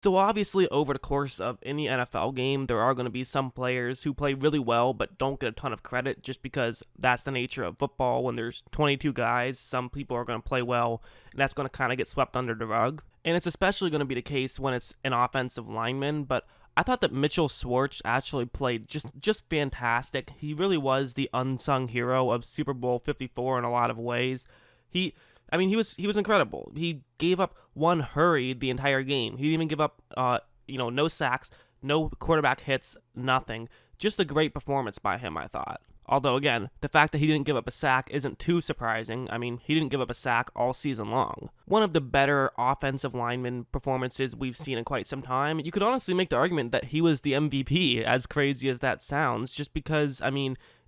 So obviously, over the course of any NFL game, there are going to be some players who play really well but don't get a ton of credit just because that's the nature of football. When there's 22 guys, some people are going to play well, and that's going to kind of get swept under the rug. And it's especially going to be the case when it's an offensive lineman. But I thought that Mitchell Schwartz actually played just fantastic. He really was the unsung hero of Super Bowl 54 in a lot of ways. He he was incredible. He gave up one hurry the entire game. He didn't even give up, no sacks, no quarterback hits, nothing. Just a great performance by him, I thought. Although, again, the fact that he didn't give up a sack isn't too surprising. I mean, he didn't give up a sack all season long. One of the better offensive lineman performances we've seen in quite some time. You could honestly make the argument that he was the MVP, as crazy as that sounds, just because,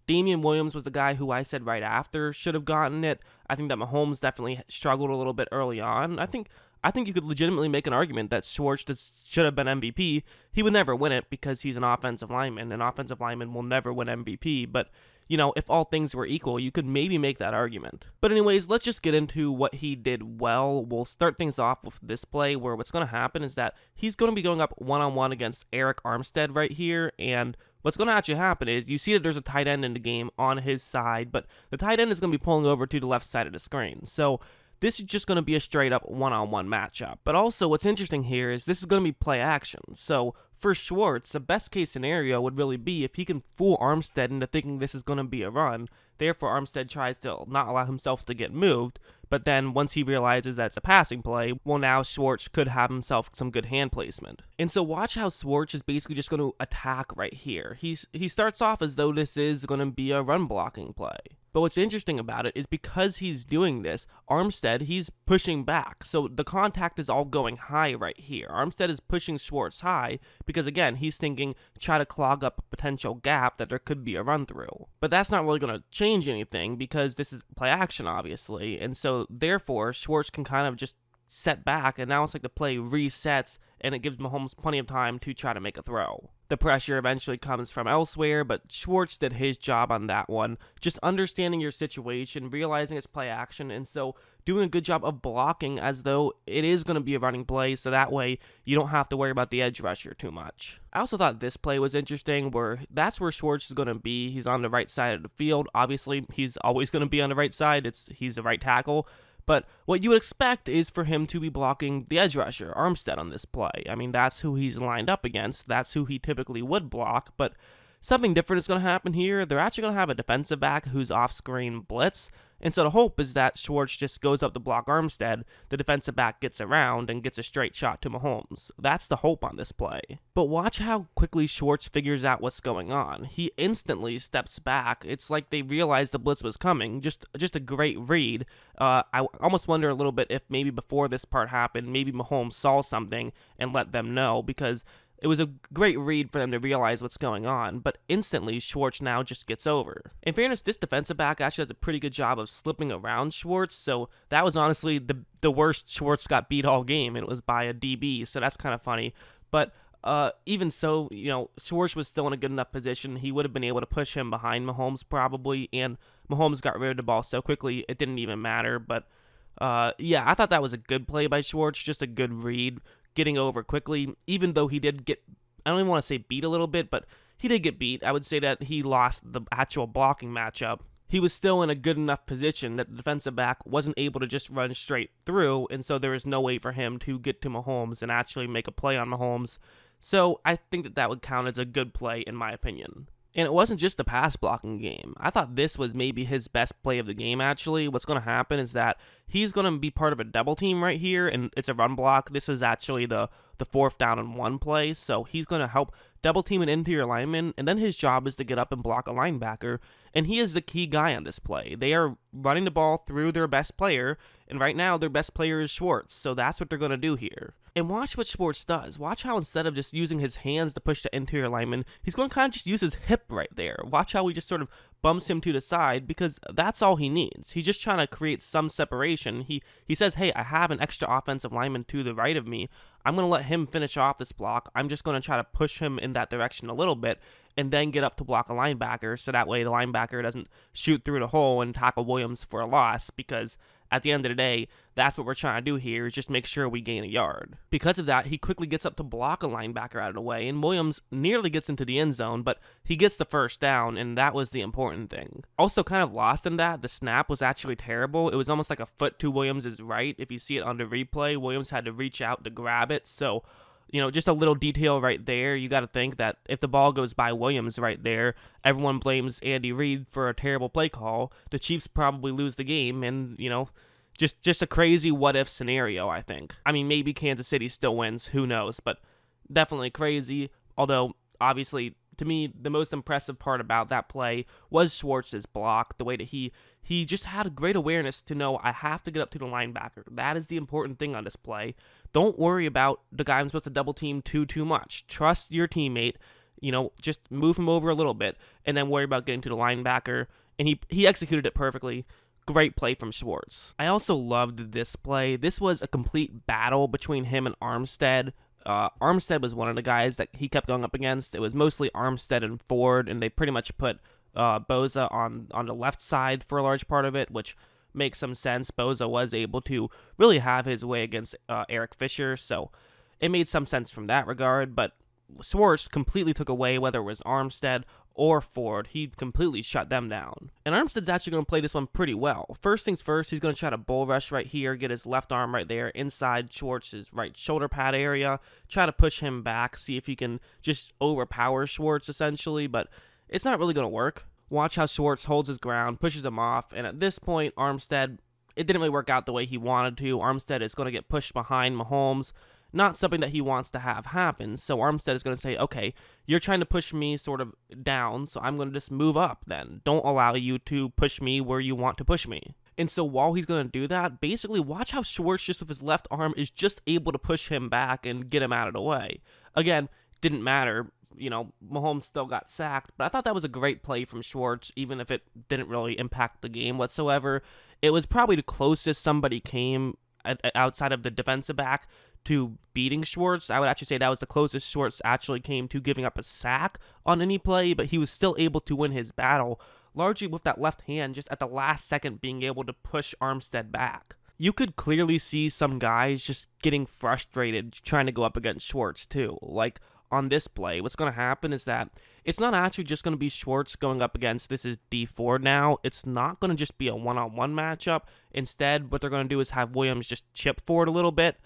Damian Williams was the guy who I said right after should have gotten it. I think that Mahomes definitely struggled a little bit early on. I think you could legitimately make an argument that Schwartz should have been MVP. He would never win it because he's an offensive lineman. An offensive lineman will never win MVP, but if all things were equal, you could maybe make that argument. But anyways, let's just get into what he did well. We'll start things off with this play where what's going to happen is that he's going to be going up one-on-one against Eric Armstead right here, and what's going to actually happen is you see that there's a tight end in the game on his side, but the tight end is going to be pulling over to the left side of the screen. So this is just going to be a straight up one-on-one matchup. But also what's interesting here is this is going to be play action. So for Schwartz, the best case scenario would really be if he can fool Armstead into thinking this is going to be a run. Therefore, Armstead tries to not allow himself to get moved. But then once he realizes that it's a passing play, well, now Schwartz could have himself some good hand placement. And so watch how Schwartz is basically just going to attack right here. He starts off as though this is going to be a run blocking play. But what's interesting about it is because he's doing this, Armstead, he's pushing back. So the contact is all going high right here. Armstead is pushing Schwartz high because, again, he's thinking try to clog up a potential gap that there could be a run through. But that's not really going to change anything because this is play action, obviously. And so, therefore, Schwartz can kind of just set back, and now it's like the play resets, and it gives Mahomes plenty of time to try to make a throw. The pressure eventually comes from elsewhere, but Schwartz did his job on that one. Just understanding your situation, realizing it's play action, and so doing a good job of blocking as though it is going to be a running play, so that way you don't have to worry about the edge rusher too much. I also thought this play was interesting, where that's where Schwartz is going to be. He's on the right side of the field. Obviously, he's always going to be on the right side. He's the right tackle. But what you would expect is for him to be blocking the edge rusher, Armstead, on this play. I mean, that's who he's lined up against. That's who he typically would block. But something different is going to happen here. They're actually going to have a defensive back who's off-screen blitz. And so the hope is that Schwartz just goes up to block Armstead, the defensive back gets around and gets a straight shot to Mahomes. That's the hope on this play. But watch how quickly Schwartz figures out what's going on. He instantly steps back. It's like they realized the blitz was coming. Just a great read. I almost wonder a little bit if maybe before this part happened, maybe Mahomes saw something and let them know, because it was a great read for them to realize what's going on, but instantly Schwartz now just gets over. In fairness, this defensive back actually has a pretty good job of slipping around Schwartz, so that was honestly the worst Schwartz got beat all game, and it was by a DB, so that's kind of funny. But even so, Schwartz was still in a good enough position. He would have been able to push him behind Mahomes probably, and Mahomes got rid of the ball so quickly it didn't even matter. But I thought that was a good play by Schwartz, just a good read, getting over quickly, even though he did get, I don't even want to say beat a little bit, but he did get beat. I would say that he lost the actual blocking matchup. He was still in a good enough position that the defensive back wasn't able to just run straight through, and so there was no way for him to get to Mahomes and actually make a play on Mahomes. So I think that would count as a good play in my opinion. And it wasn't just the pass blocking game. I thought this was maybe his best play of the game, actually. What's going to happen is that he's going to be part of a double team right here, and it's a run block. This is actually the 4th down and 1 play, so he's going to help double team an interior lineman, and then his job is to get up and block a linebacker, and he is the key guy on this play. They are running the ball through their best player, and right now their best player is Schwartz, so that's what they're going to do here. And watch what Schwartz does. Watch how instead of just using his hands to push the interior lineman, he's going to kind of just use his hip right there. Watch how he just sort of bumps him to the side, because that's all he needs. He's just trying to create some separation. He says, hey, I have an extra offensive lineman to the right of me. I'm going to let him finish off this block. I'm just going to try to push him in that direction a little bit and then get up to block a linebacker, so that way the linebacker doesn't shoot through the hole and tackle Williams for a loss, because at the end of the day, that's what we're trying to do here, is just make sure we gain a yard. Because of that, he quickly gets up to block a linebacker out of the way, and Williams nearly gets into the end zone, but he gets the first down, and that was the important thing. Also kind of lost in that, the snap was actually terrible. It was almost like a foot to Williams' right. If you see it on the replay, Williams had to reach out to grab it, so just a little detail right there. You got to think that if the ball goes by Williams right there, everyone blames Andy Reid for a terrible play call. The Chiefs probably lose the game, and, just a crazy what-if scenario, I think. I mean, maybe Kansas City still wins. Who knows? But definitely crazy, although, obviously, to me, the most impressive part about that play was Schwartz's block, the way that he just had a great awareness to know, I have to get up to the linebacker. That is the important thing on this play. Don't worry about the guy I'm supposed to double team too much. Trust your teammate, just move him over a little bit, and then worry about getting to the linebacker, and he executed it perfectly. Great play from Schwartz. I also loved this play. This was a complete battle between him and Armstead. Armstead was one of the guys that he kept going up against. It was mostly Armstead and Ford, and they pretty much put Bosa on the left side for a large part of it, which makes some sense. Bosa was able to really have his way against Eric Fisher, so it made some sense from that regard, but Schwartz completely took away whether it was Armstead or Ford. He completely shut them down. And Armstead's actually going to play this one pretty well. First things first, he's going to try to bull rush right here, get his left arm right there inside Schwartz's right shoulder pad area, try to push him back, see if he can just overpower Schwartz essentially, but it's not really going to work. Watch how Schwartz holds his ground, pushes him off, and at this point, Armstead, it didn't really work out the way he wanted to. Armstead is going to get pushed behind Mahomes, not something that he wants to have happen, so Armstead is going to say, okay, you're trying to push me sort of down, so I'm going to just move up then. Don't allow you to push me where you want to push me. And so while he's going to do that, basically watch how Schwartz just with his left arm is just able to push him back and get him out of the way. Again, didn't matter. Mahomes still got sacked, but I thought that was a great play from Schwartz, even if it didn't really impact the game whatsoever. It was probably the closest somebody came outside of the defensive back to beating Schwartz. I would actually say that was the closest Schwartz actually came to giving up a sack on any play, but he was still able to win his battle, largely with that left hand just at the last second being able to push Armstead back. You could clearly see some guys just getting frustrated trying to go up against Schwartz too. Like, on this play, what's going to happen is that it's not actually just going to be Schwartz going up against, this is D Ford now. It's not going to just be a one-on-one matchup. Instead, what they're going to do is have Williams just chip Ford a little bit.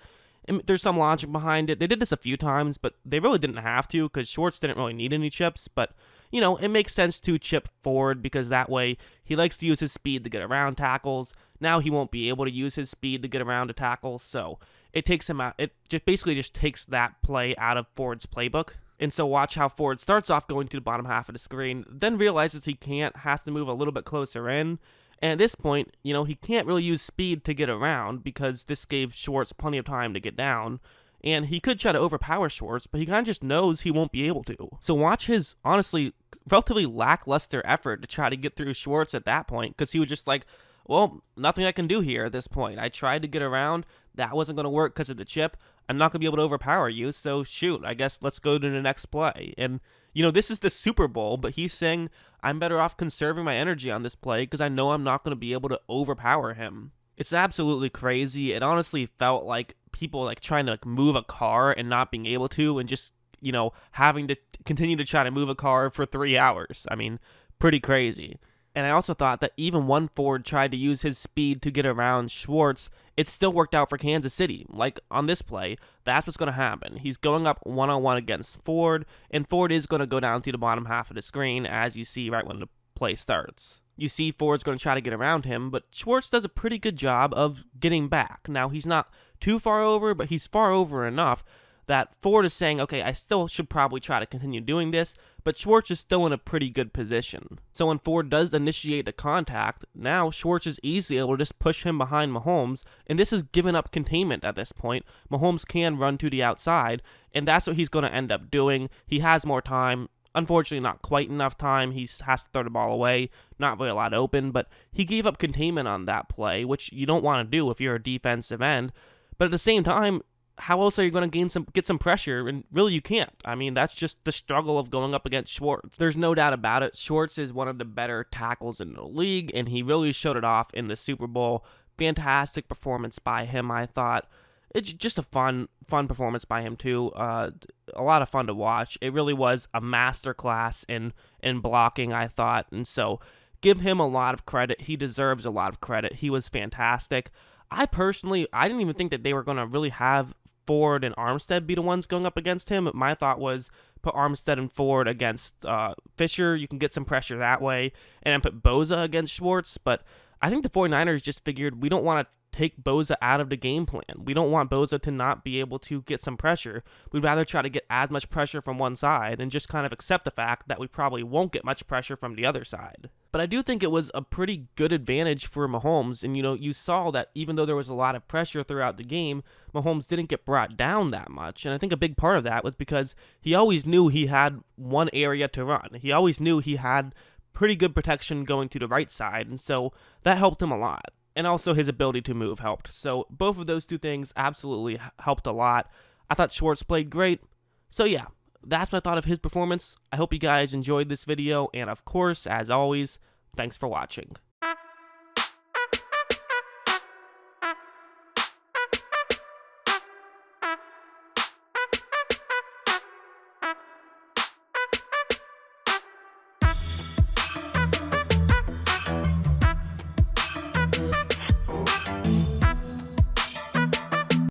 And there's some logic behind it. They did this a few times, but they really didn't have to because Schwartz didn't really need any chips. But, it makes sense to chip Ford because that way he likes to use his speed to get around tackles. Now he won't be able to use his speed to get around a tackle, so it takes him out. It just basically takes that play out of Ford's playbook. And so watch how Ford starts off going to the bottom half of the screen, then realizes he can't, has to move a little bit closer in. And at this point, he can't really use speed to get around because this gave Schwartz plenty of time to get down. And he could try to overpower Schwartz, but he kind of just knows he won't be able to. So watch his, honestly, relatively lackluster effort to try to get through Schwartz at that point, because he was just like, well, nothing I can do here at this point. I tried to get around. That wasn't going to work because of the chip. I'm not going to be able to overpower you, so shoot, I guess let's go to the next play. And, this is the Super Bowl, but he's saying, I'm better off conserving my energy on this play because I know I'm not going to be able to overpower him. It's absolutely crazy. It honestly felt like people trying to move a car and not being able to, and just, having to continue to try to move a car for 3 hours. I mean, pretty crazy. And I also thought that even when Ford tried to use his speed to get around Schwartz, it still worked out for Kansas City. Like on this play, that's what's going to happen. He's going up one-on-one against Ford, and Ford is going to go down to the bottom half of the screen, as you see right when the play starts. You see Ford's going to try to get around him, but Schwartz does a pretty good job of getting back. Now, he's not too far over, but he's far over enough that Ford is saying, okay, I still should probably try to continue doing this, but Schwartz is still in a pretty good position. So when Ford does initiate a contact, now Schwartz is easily able to just push him behind Mahomes, and this is giving up containment at this point. Mahomes can run to the outside, and that's what he's going to end up doing. He has more time. Unfortunately, not quite enough time. He has to throw the ball away. Not really a lot open, but he gave up containment on that play, which you don't want to do if you're a defensive end. But at the same time, how else are you going to get some pressure? And really, you can't. I mean, that's just the struggle of going up against Schwartz. There's no doubt about it. Schwartz is one of the better tackles in the league, and he really showed it off in the Super Bowl. fantastic performance by him, I thought. It's just a fun performance by him too. A lot of fun to watch. It really was a masterclass in blocking, I thought, and so give him a lot of credit. He deserves a lot of credit. He was fantastic. I didn't even think that they were going to really have Ford and Armstead be the ones going up against him. My thought was put Armstead and Ford against Fisher. You can get some pressure that way, and then put Bosa against Schwartz. But I think the 49ers just figured we don't want to take Bosa out of the game plan. We don't want Bosa to not be able to get some pressure. We'd rather try to get as much pressure from one side and just kind of accept the fact that we probably won't get much pressure from the other side. But I do think it was a pretty good advantage for Mahomes, and you saw that even though there was a lot of pressure throughout the game, Mahomes didn't get brought down that much, and I think a big part of that was because he always knew he had one area to run. He always knew he had pretty good protection going to the right side, and so that helped him a lot. And also his ability to move helped. So both of those two things absolutely helped a lot. I thought Schwartz played great. So yeah, that's what I thought of his performance. I hope you guys enjoyed this video. And of course, as always, thanks for watching.